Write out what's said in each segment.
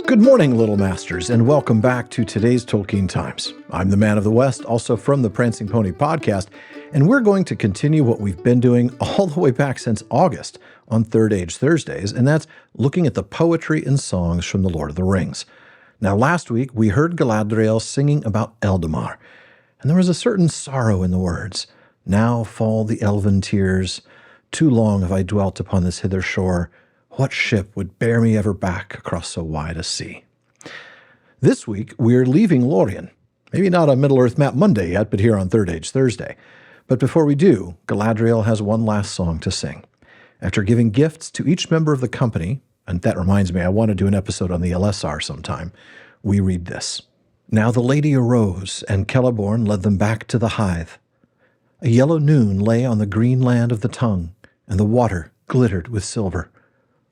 Good morning, Little Masters, and welcome back to today's Tolkien Times. I'm the Man of the West, also from the Prancing Pony podcast, and we're going to continue what we've been doing all the way back since August on Third Age Thursdays, and that's looking at the poetry and songs from The Lord of the Rings. Now, last week, we heard Galadriel singing about Eldamar, and there was a certain sorrow in the words. Now fall the elven tears. Too long have I dwelt upon this hither shore. What ship would bear me ever back across so wide a sea? This week, we're leaving Lorien. Maybe not on Middle-earth Map Monday yet, but here on Third Age Thursday. But before we do, Galadriel has one last song to sing. After giving gifts to each member of the company, and that reminds me, I want to do an episode on the LSR sometime, we read this. Now the lady arose, and Celeborn led them back to the Hithe. A yellow noon lay on the green land of the Tongue, and the water glittered with silver.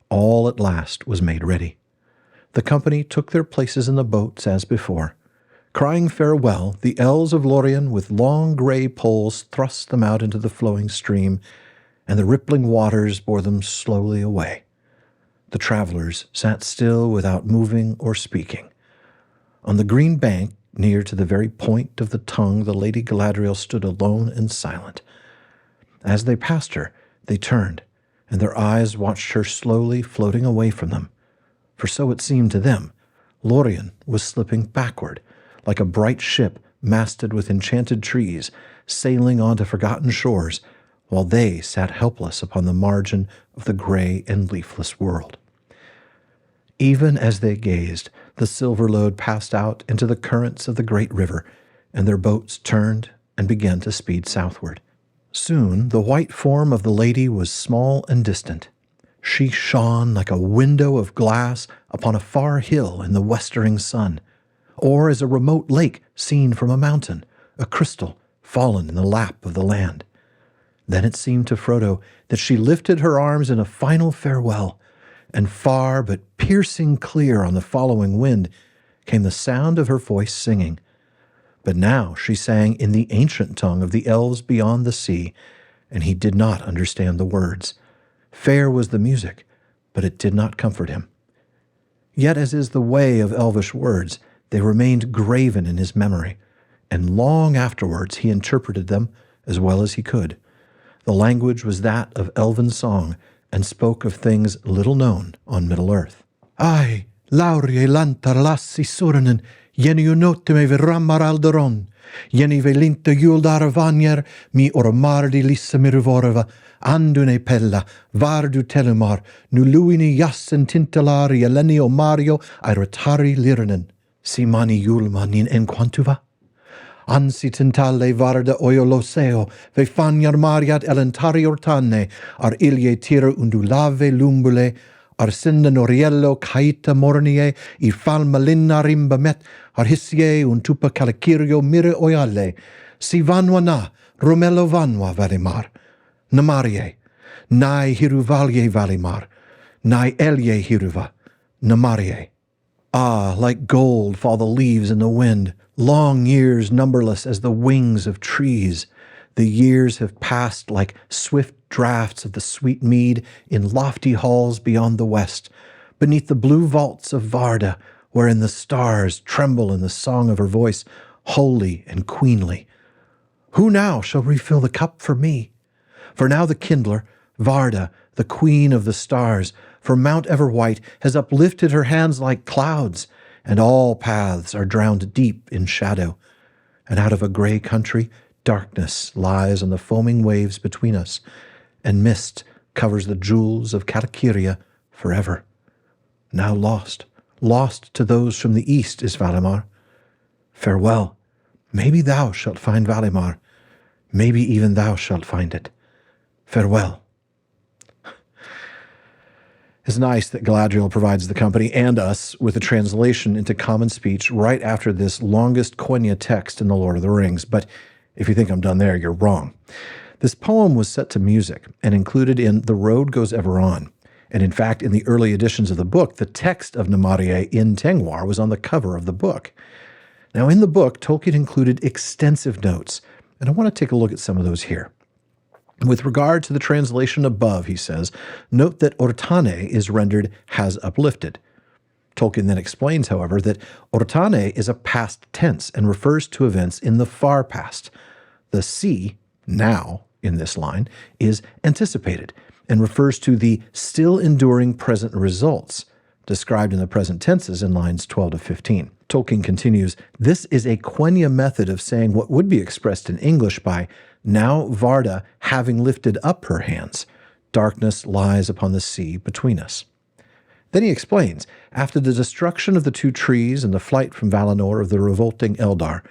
All at last was made ready. The company took their places in the boats as before. Crying farewell, the elves of Lorien with long gray poles thrust them out into the flowing stream, and the rippling waters bore them slowly away. The travelers sat still without moving or speaking. On the green bank, near to the very point of the Tongue, the Lady Galadriel stood alone and silent. As they passed her, they turned, and their eyes watched her slowly floating away from them. For so it seemed to them, Lorien was slipping backward, like a bright ship masted with enchanted trees, sailing on to forgotten shores, while they sat helpless upon the margin of the gray and leafless world. Even as they gazed, the silver load passed out into the currents of the great river, and their boats turned and began to speed southward. Soon the white form of the lady was small and distant. She shone like a window of glass upon a far hill in the westering sun, or as a remote lake seen from a mountain, a crystal fallen in the lap of the land. Then it seemed to Frodo that she lifted her arms in a final farewell, and far but piercing clear on the following wind came the sound of her voice singing. But now she sang in the ancient tongue of the elves beyond the sea, and he did not understand the words. Fair was the music, but it did not comfort him. Yet, as is the way of elvish words, they remained graven in his memory, and long afterwards he interpreted them as well as he could. The language was that of elven song, and spoke of things little known on Middle-earth. Ai, laurie lantar lassi surnen, Jenny unotte me verrammar alderon, Jenny velinta juldar vanjer, mi ormardi lissa miruvorva, andune pella, vardu telumar, nuluini jassen tintelar jeleni o Mario, aerotari lirnen, simani julman in enquantuva? Ansi tintale varda oioloseo, ve fanjar mariat elentari ortane, ar ilie tira undulave lumbule, ar sinda noriello caita mornie, I falma linna rimba met, ar hissie un tupa calacirio mire oiale, si vanwa na, romello vanwa valimar, namarie, nai hiruvalye valimar, nai elye hiruva, namarie. Ah, like gold fall the leaves in the wind, long years numberless as the wings of trees. The years have passed like swift draughts of the sweet mead in lofty halls beyond the west, beneath the blue vaults of Varda, wherein the stars tremble in the song of her voice, holy and queenly. Who now shall refill the cup for me? For now the kindler, Varda, the queen of the stars, from Mount Everwhite, has uplifted her hands like clouds, and all paths are drowned deep in shadow. And out of a gray country, darkness lies on the foaming waves between us, and mist covers the jewels of Calaciria forever. Now lost, lost to those from the east is Valimar. Farewell. Maybe thou shalt find Valimar. Maybe even thou shalt find it. Farewell. It's nice that Galadriel provides the company and us with a translation into common speech right after this longest Quenya text in The Lord of the Rings, but if you think I'm done there, you're wrong. This poem was set to music and included in The Road Goes Ever On, and in fact, in the early editions of the book, the text of Namarie in Tengwar was on the cover of the book. Now, in the book, Tolkien included extensive notes, and I want to take a look at some of those here. With regard to the translation above, he says, note that Ortane is rendered has uplifted. Tolkien then explains, however, that Ortane is a past tense and refers to events in the far past. The sea, now, in this line, is anticipated and refers to the still enduring present results, described in the present tenses in lines 12 to 15. Tolkien continues, this is a Quenya method of saying what would be expressed in English by, now Varda having lifted up her hands, darkness lies upon the sea between us. Then he explains, after the destruction of the two trees and the flight from Valinor of the revolting Eldar,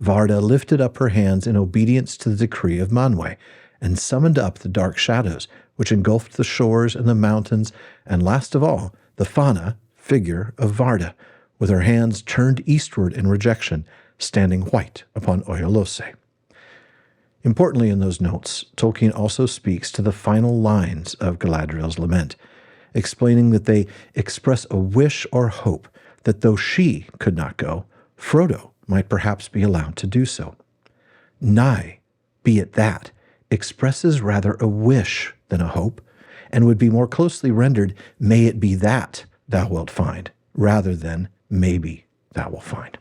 Varda lifted up her hands in obedience to the decree of Manwë, and summoned up the dark shadows, which engulfed the shores and the mountains, and last of all, the Fana, figure of Varda, with her hands turned eastward in rejection, standing white upon Oyolose. Importantly in those notes, Tolkien also speaks to the final lines of Galadriel's lament, explaining that they express a wish or hope that though she could not go, Frodo might perhaps be allowed to do so. Nigh, be it that, expresses rather a wish than a hope, and would be more closely rendered, may it be that thou wilt find, rather than maybe thou wilt find.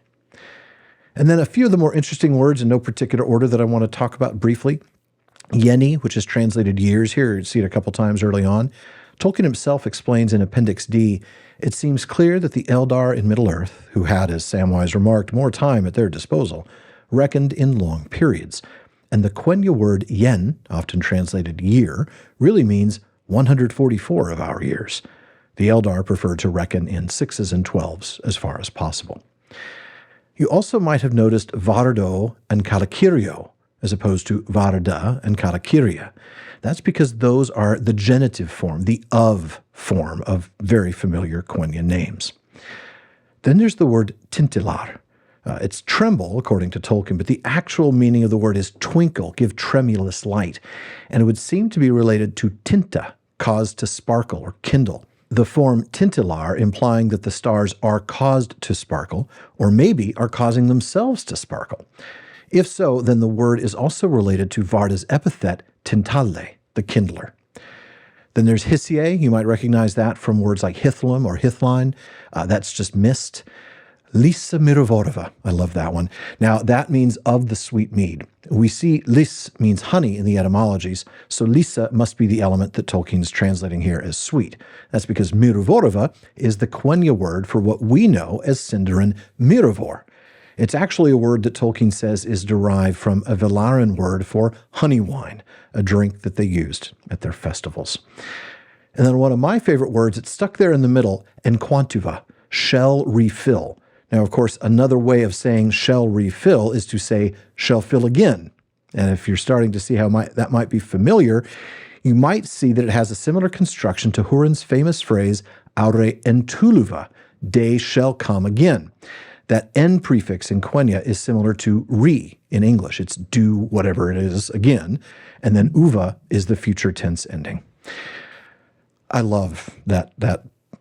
And then a few of the more interesting words in no particular order that I want to talk about briefly. Yenni, which is translated years here, you see it a couple times early on. Tolkien himself explains in Appendix D, it seems clear that the Eldar in Middle-earth, who had, as Samwise remarked, more time at their disposal, reckoned in long periods. And the Quenya word yen, often translated year, really means 144 of our years. The Eldar preferred to reckon in 6s and 12s as far as possible. You also might have noticed Vardo and Kalakirio, as opposed to Varda and Kalakiria. That's because those are the genitive form, the of form of very familiar Quenya names. Then there's the word tintilar. It's tremble, according to Tolkien, but the actual meaning of the word is twinkle, give tremulous light, and it would seem to be related to tinta, caused to sparkle or kindle. The form tintilar implying that the stars are caused to sparkle, or maybe are causing themselves to sparkle. If so, then the word is also related to Varda's epithet tintalle, the kindler. Then there's Hissie. You might recognize that from words like Hithlum or Hithline. That's just mist. Lisa Mirovorova. I love that one. Now, that means of the sweet mead. We see lis means honey in the etymologies, so Lisa must be the element that Tolkien's translating here as sweet. That's because Mirovorova is the Quenya word for what we know as Sindarin Mirovor. It's actually a word that Tolkien says is derived from a Velaran word for honey wine, a drink that they used at their festivals. And then one of my favorite words, it's stuck there in the middle, enquantuva, shall refill. Now, of course, another way of saying shall refill is to say shall fill again. And if you're starting to see how that might be familiar, you might see that it has a similar construction to Huron's famous phrase, aure entuluva, day shall come again. That N prefix in Quenya is similar to re in English. It's do whatever it is again. And then uva is the future tense ending. I love that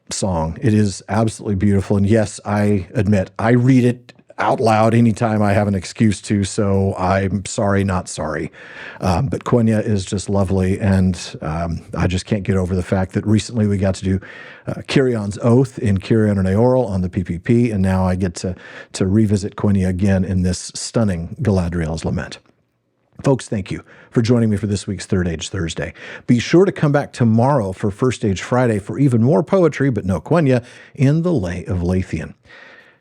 song. It is absolutely beautiful. And yes, I admit, I read it out loud anytime I have an excuse to, so I'm sorry, not sorry. But Quenya is just lovely, and I just can't get over the fact that recently we got to do Kirion's Oath in Kirion and Eorl on the PPP, and now I get to revisit Quenya again in this stunning Galadriel's Lament. Folks, thank you for joining me for this week's Third Age Thursday. Be sure to come back tomorrow for First Age Friday for even more poetry, but no Quenya, in the Lay of Lathian.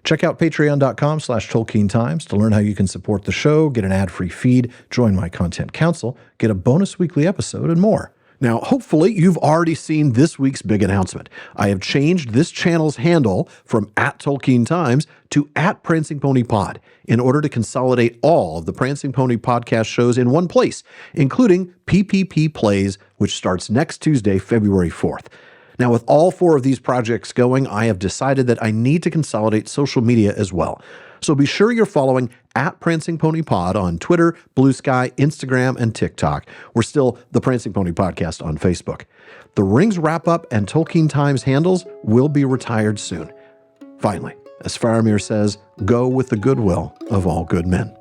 Check out patreon.com/Tolkien Times to learn how you can support the show, get an ad-free feed, join my content council, get a bonus weekly episode, and more. Now, hopefully, you've already seen this week's big announcement. I have changed this channel's handle from @Tolkien Times to @Prancing Pony Pod in order to consolidate all of the Prancing Pony podcast shows in one place, including PPP Plays, which starts next Tuesday, February 4th. Now, with all 4 of these projects going, I have decided that I need to consolidate social media as well. So be sure you're following @Prancing Pony Pod on Twitter, Blue Sky, Instagram, and TikTok. We're still the Prancing Pony Podcast on Facebook. The Rings Wrap-Up and Tolkien Times handles will be retired soon. Finally, as Faramir says, go with the goodwill of all good men.